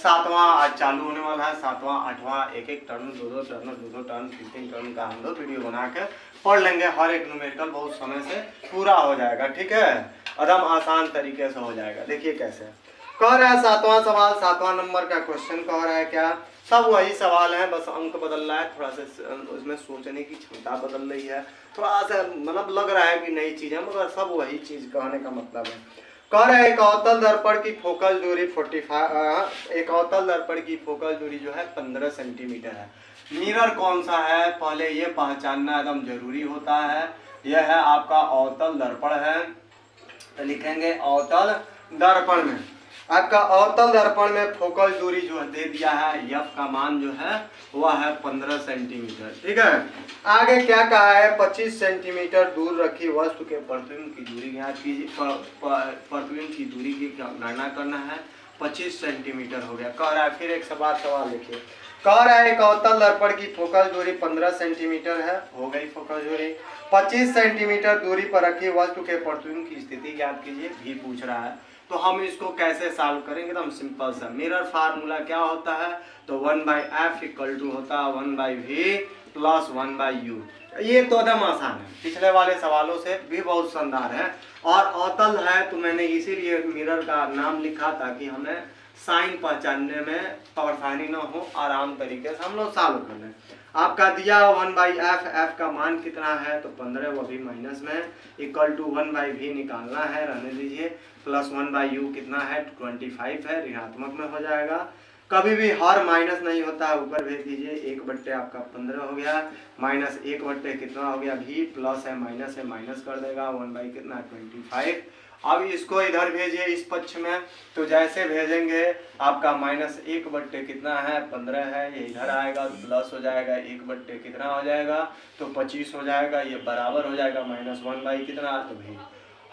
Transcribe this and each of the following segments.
सातवां आज चालू होने वाला है, सातवां आठवां एक एक टर्न, दो दो टर्न, तीन टर्न का हम लोग वीडियो बना के पढ़ लेंगे। हर एक न्यूमेरिकल बहुत समय से पूरा हो जाएगा, ठीक है, एकदम आसान तरीके से हो जाएगा। देखिए कैसे कह रहा है सातवां सवाल, सातवां नंबर का क्वेश्चन कह रहा है क्या, सब वही सवाल है, बस अंक बदल रहा है, थोड़ा सा उसमें सोचने की क्षमता बदल रही है, थोड़ा सा मतलब लग रहा है कि नई चीज है, मगर सब वही चीज कहने का मतलब है। कह रहा है एक अवतल दर्पण की फोकल दूरी 45, एक अवतल दर्पण की फोकल दूरी जो है 15 सेंटीमीटर है। मिरर कौन सा है पहले ये पहचानना एकदम जरूरी होता है। यह है आपका अवतल दर्पण है, तो लिखेंगे अवतल दर्पण में, आपका अवतल दर्पण में फोकल दूरी जो दे दिया है एफ का मान जो है वह है 15 सेंटीमीटर, ठीक है। आगे क्या कहा है, 25 सेंटीमीटर दूर रखी वस्तु के प्रतिबिंब की दूरी ज्ञात कीजिए, प्रतिबिंब की दूरी की गणना करना है। 25 सेंटीमीटर हो गया। कह रहा है फिर एक सवाल लिखिए, कह रहा है एक अवतल दर्पण की फोकल दूरी 15 सेंटीमीटर है, हो गई फोकल दूरी। 25 सेंटीमीटर दूरी पर रखी वस्तु के प्रतिबिंब की स्थिति ज्ञात कीजिए, भी पूछ रहा है। तो हम इसको कैसे सॉल्व करेंगे, एकदम सिंपल सा। मिरर फार्मूला क्या होता है, तो 1/f इक्वल टू होता है 1/v प्लस 1/u। ये तो एकदम आसान है, पिछले वाले सवालों से भी बहुत शानदार है। और अवतल है तो मैंने इसीलिए मिरर का नाम लिखा ताकि हमें साइन पहचानने में परेशानी न हो, आराम तरीके से हम लोग सॉल्व कर लें। आपका दिया 1/f, f का मान कितना है तो 15, वो भी माइनस में, इक्वल टू 1/v निकालना है, रहने दीजिए, प्लस 1/u कितना है 25 है, ऋणात्मक में हो जाएगा। कभी भी हर माइनस नहीं होता है, ऊपर भेज दीजिए, 1/, आपका 15 हो गया, माइनस 1/, कितना हो गया v, प्लस है माइनस कर देगा, 1/ कितना 25। अब इसको इधर भेजिए इस पक्ष में, तो जैसे भेजेंगे आपका -1/, कितना है 15 है, ये इधर आएगा, प्लस हो जाएगा 1/, कितना हो जाएगा तो 25 हो जाएगा, ये बराबर हो जाएगा -1/ कितना, तो भी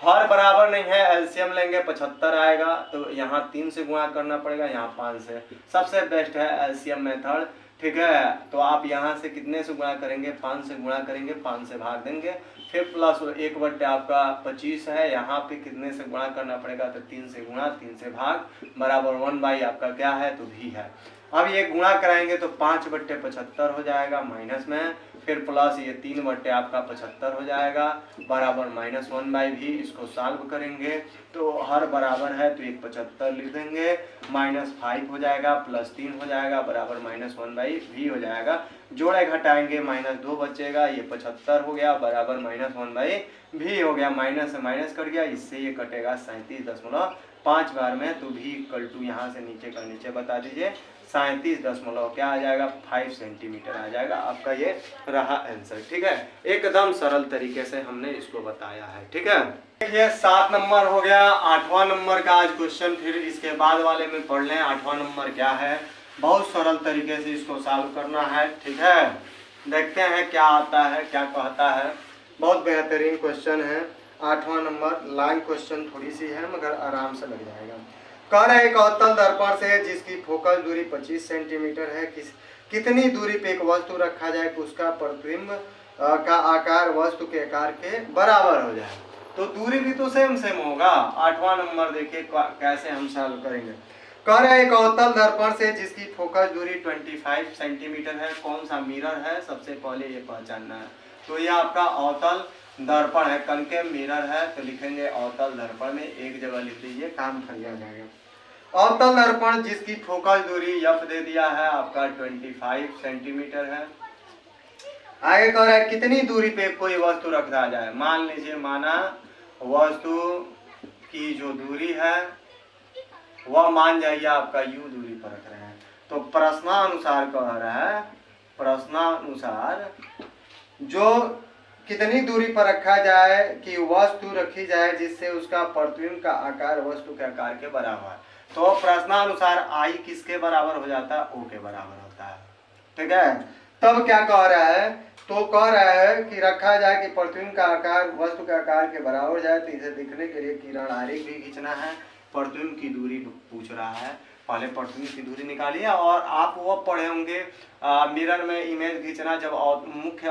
हर बराबर नहीं है, एलसीएम लेंगे 75 आएगा, तो यहाँ 3 से गुणा करना पड़ेगा, यहाँ 5 से। सबसे बेस्ट है एलसीएम मेथड, ठीक है। तो आप यहाँ से कितने से गुणा करेंगे, 5 से गुणा करेंगे, 5 से भाग देंगे, फिर प्लस 1/, आपका 25 है, यहाँ पे कितने से गुणा करना पड़ेगा तो 3 से गुणा, 3 से भाग, बराबर 1/, आपका क्या है तो भी है। अब ये गुणा कराएंगे तो 5/75 हो जाएगा माइनस में, फिर प्लस ये 3/, आपका 75 हो जाएगा, बराबर -1/v। इसको सॉल्व करेंगे तो हर बराबर है तो एक 75 लिख देंगे, -5 हो जाएगा, +3 हो जाएगा, बराबर -1/v हो जाएगा। जोड़े घटाएंगे -2 बचेगा, ये 75 हो गया, बराबर -1/v हो गया, माइनस से माइनस कट गया, इससे ये कटेगा 37.5 बार में, तो भी इक्वल टू यहाँ से नीचे का नीचे बता दीजिए, 37 क्या आ जाएगा 5 सेंटीमीटर आ जाएगा। आपका ये रहा आंसर, ठीक है। एकदम सरल तरीके से हमने इसको बताया है, ठीक है। देखिए 7 नंबर हो गया, 8वां नंबर का आज क्वेश्चन फिर इसके बाद वाले में पढ़ लें। 8वां नंबर क्या है, बहुत सरल तरीके से इसको सॉल्व करना है, ठीक है। देखते हैं क्या आता है, क्या कहता है। बहुत बेहतरीन क्वेश्चन है 8वां नंबर, लॉन्ग क्वेश्चन थोड़ी सी है मगर आराम से लग जाएगा। कह रहे एक अवतल दर्पण से जिसकी फोकल दूरी 25 सेंटीमीटर है, कितनी दूरी पे एक वस्तु रखा जाए कि उसका प्रतिबिंब का आकार वस्तु के आकार के बराबर हो जाए। तो दूरी भी तो सेम होगा। 8वां नंबर देखिए कैसे हम सॉल्व करेंगे। कह रहे एक अवतल दर्पण से जिसकी फोकल दूरी 25 सेंटीमीटर है, कौन सा मिरर है सबसे पहले ये पहचानना है। तो ये आपका अवतल दर्पण है, कनकेव मिरर है, तो लिखेंगे अवतल दर्पण में, एक जगह लिख लीजिए, काम खरिया जाएगा। अवतल दर्पण जिसकी फोकल दूरी एफ दे दिया है आपका 25 सेंटीमीटर है। आगे कह रहा है कितनी दूरी पे कोई वस्तु रखा जाए। मान लीजिए माना वस्तु की जो दूरी है वह मान जाइए आपका u दूरी पर रख रहे हैं, तो प्रश्नानुसार कह रहा है, प्रश्नानुसार जो कितनी दूरी पर रखा जाए कि वस्तु रखी जाए जिससे उसका प्रतिबिंब का आकार वस्तु के आकार के बराबर। तो प्रश्नानुसार I किसके बराबर हो जाता है, O के बराबर होता है, ठीक है। तब क्या कह रहा है, तो कह रहा है कि रखा जाए कि प्रतिबिंब का आकार वस्तु के आकार के बराबर जाए, तो इसे दिखने के लिए किरण आरेख भी खींचना है, प्रतिबिंब की दूरी पूछ रहा है, पहले प्रतिबिंब की दूरी निकालिए। और आप वो पढ़े होंगे मिरर में इमेज खींचना, जब मुख्य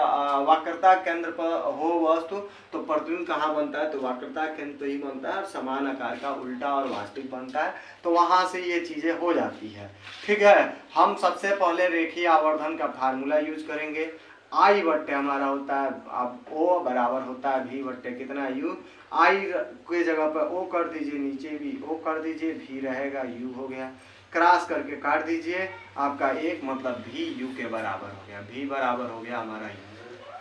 वक्रता केंद्र पर हो वस्तु तो प्रतिबिंब कहाँ बनता है, तो वक्रता केंद्र पर ही बनता है और समान आकार का उल्टा और वास्तविक बनता है। तो वहाँ से ये चीज़ें हो जाती है। ठीक है, हम सबसे पहले रेखीय आवर्धन का फार्मूला यूज करेंगे। आई बट्टे हमारा होता है, अब ओ बराबर होता है भी बट्टे कितना यू। आई के जगह पर ओ कर दीजिए, नीचे भी ओ कर दीजिए, भी रहेगा यू हो गया, क्रॉस करके काट दीजिए, आपका एक मतलब भी यू के बराबर हो गया, भी बराबर हो गया हमारा यू।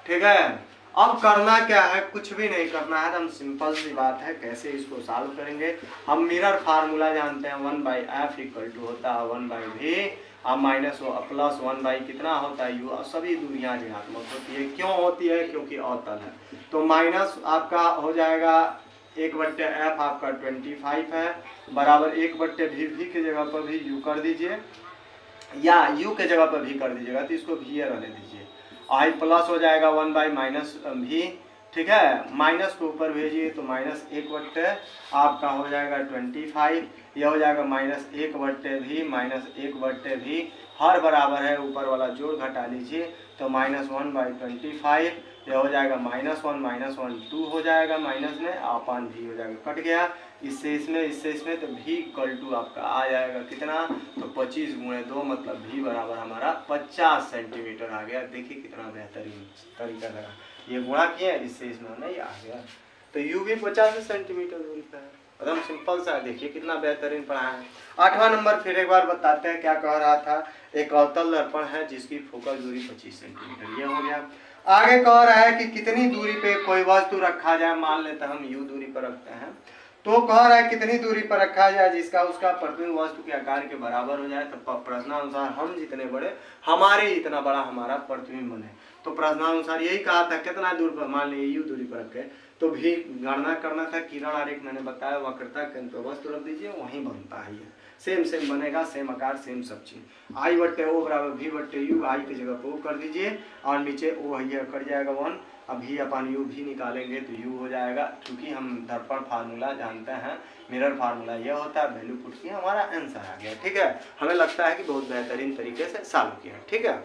ठीक है, अब करना क्या है, कुछ भी नहीं करना है, एकदम सिंपल सी बात है। कैसे इसको सॉल्व करेंगे, हम मिरर फार्मूला जानते हैं, 1/f इक्वल टू होता है 1/v, अब माइनस प्लस 1 कितना होता है यू। सभी दूरियां ऋणात्मक होती है, क्यों होती है, क्योंकि अवतल है। तो माइनस आपका हो जाएगा 1/f आपका 25 है, बराबर 1/v के जगह पर भी यू कर दीजिए, या यू के जगह पर भी कर दीजिएगा, तो इसको भी रहने दीजिए। आई प्लस हो जाएगा 1/-v। ठीक है, माइनस को ऊपर भेजिए तो -1/, आपका हो जाएगा 25, यह हो जाएगा -1/v, -1/v, हर बराबर है, ऊपर वाला जोड़ घटा लीजिए तो -1/25, यह हो जाएगा -1 2 हो जाएगा, माइनस में अपन भी हो जाएगा, कट गया, इससे इसमें तो v इक्वल टू आपका आ जाएगा कितना, तो 25 × 2 मतलब v बराबर हमारा 50 सेंटीमीटर आ गया। देखिए कितना बेहतरीन तरीका लगा, ये गुणा किया, इससे इसमें नहीं आ गया, तो u भी 50 सेंटीमीटर दूरी पर है। एकदम सिंपल सा, देखिए कितना बेहतरीन पढ़ा है। 8वां नंबर फिर एक बार बताते हैं क्या कह रहा था। एक अवतल दर्पण है जिसकी फोकस दूरी 25 सेंटीमीटर, ये हो गया। आगे कह रहा है कि कितनी दूरी पे कोई वस्तु रखा जाए, मान लेते हैं हम u दूरी पर रखते हैं, तो कह रहा है कितनी दूरी पर रखा जाए जिसका उसका प्रतिबिंब वस्तु के आकार के बराबर हो जाए। तो प्रश्नानुसार हम जितने बड़े हमारे इतना बड़ा हमारा प्रतिबिंब बने, तो प्रश्नानुसार यही कहा था कितना दूर पर, मान लीजिए यू दूरी पर रखे, तो भी गणना करना था। किरण आरेख मैंने बताया, वक्रता केंद्र पर वस्तु रख दीजिए, वहीं बनता है ये, सेम बनेगा, सेम आकार सेम सब चीज। I/O बराबर V/U, आई की जगह पर ओ कर दीजिए और नीचे ओ है कट जाएगा 1, अभी अपन यू भी निकालेंगे तो यू हो जाएगा, क्योंकि हम दर्पण फार्मूला जानते हैं, मिरर फार्मूला यह होता है, वैल्यू पुट किया, हमारा आंसर आ गया। ठीक है, हमें लगता है कि बहुत बेहतरीन तरीके से सॉल्व किया। ठीक है।